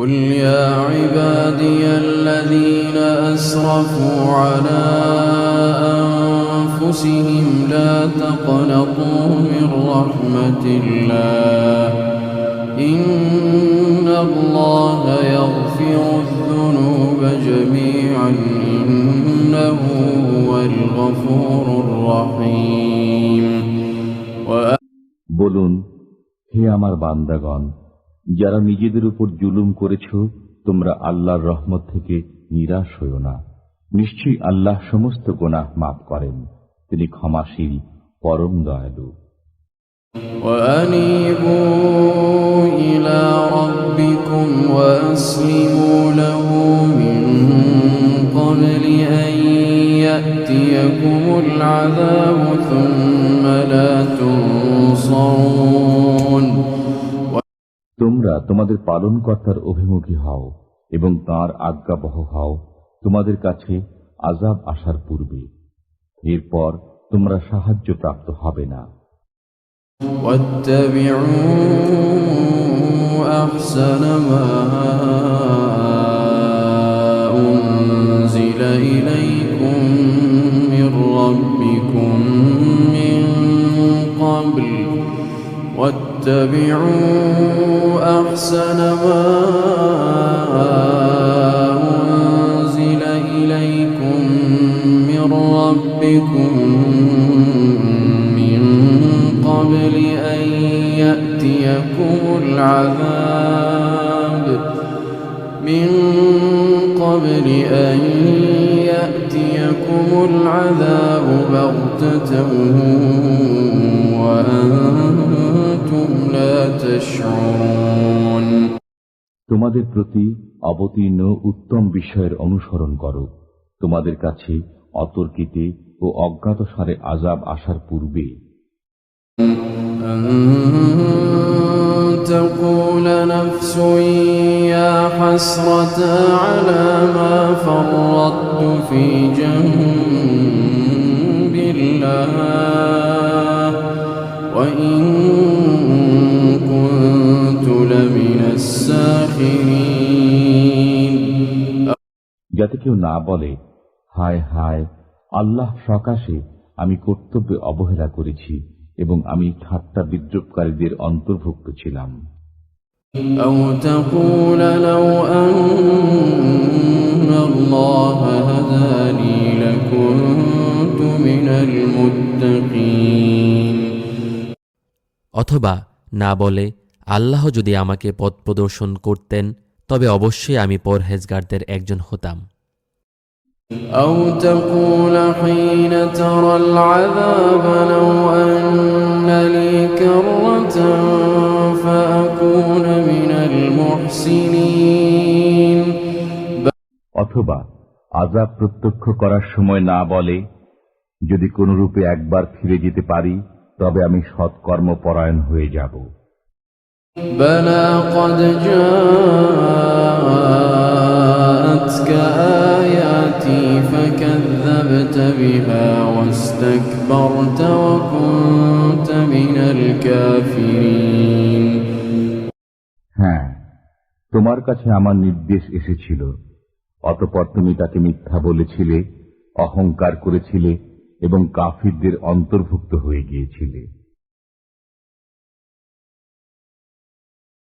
قل يا عبادي الذين أسرفوا على أنفسهم لا تقنطوا من رحمة الله إن الله يغفر الذنوب جميعا إنه هو الغفور الرحيم বলুন, হে আমার বান্দাগণ, যারা নিজেদের উপর জুলুম করেছ, তোমরা আল্লাহর রহমত থেকে নিরাশ হইও না। নিশ্চয়ই আল্লাহ সমস্ত গুনাহ মাফ করেন, তিনি ক্ষমাশীল, পরম দয়ালু। وأنيبوا إلى ربكم وأسلموا له من قبل أن يأتيكم العذاب ثم لا تنصرون তোমরা তোমাদের পালনকর্তার অভিমুখী হও এবং তাঁর আজ্ঞাবহ হও তোমাদের কাছে আযাব আসার পূর্বে, এরপর তোমরা সাহায্য প্রাপ্ত হবে না। واتبعوا أحسن ما أنزل إليكم من ربكم من قبل واتبعوا أحسن ما أنزل إليكم من ربكم من قبل أن يأتيكم العذاب بغتة وأنتم لا تشعرون তোমাদের প্রতি অবতীর্ণ উত্তম বিষয়ের অনুসরণ করো, তোমাদের কাছে অতর্কিতে ও অজ্ঞাতসারে আযাব আসার পূর্বে। أن تقول نفس يا حسرة على ما فرطت في جنب الله وإن كنت لمن الساخرين যাতে কেউ না বলে, হায় হায়, আল্লাহ সকাশে আমি কর্তব্যে অবহেলা করেছি এবং আমি ঠাট্টা বিদ্রুপকারীদের অন্তর্ভুক্ত ছিলাম। أو تقول لو أن الله هداني لكنت من المتقين অথবা না বলে, আল্লাহ যদি আমাকে পথ প্রদর্শন করতেন তবে অবশ্যই আমি পরহেজগারদের একজন হতাম। أو تقول حين ترى العذاب لو أن لي كرة فأكون من المحسنين অথবা আযাব প্রত্যক্ষ করার সময় না বলে, যদি কোনরূপে একবার ফিরে যেতে পারি তবে আমি সৎকর্মপরায়ণ হয়ে যাব। بلى قد جاءتك آياتي فكذبت بها واستكبرت وكنت من الكافرين হ্যাঁ, তোমার কাছে আমার নির্দেশ এসেছিল, অতঃপর তুমি তাকে মিথ্যা বলেছিলে, অহংকার করেছিলে এবং কাফিরদের অন্তর্ভুক্ত হয়ে গিয়েছিলে।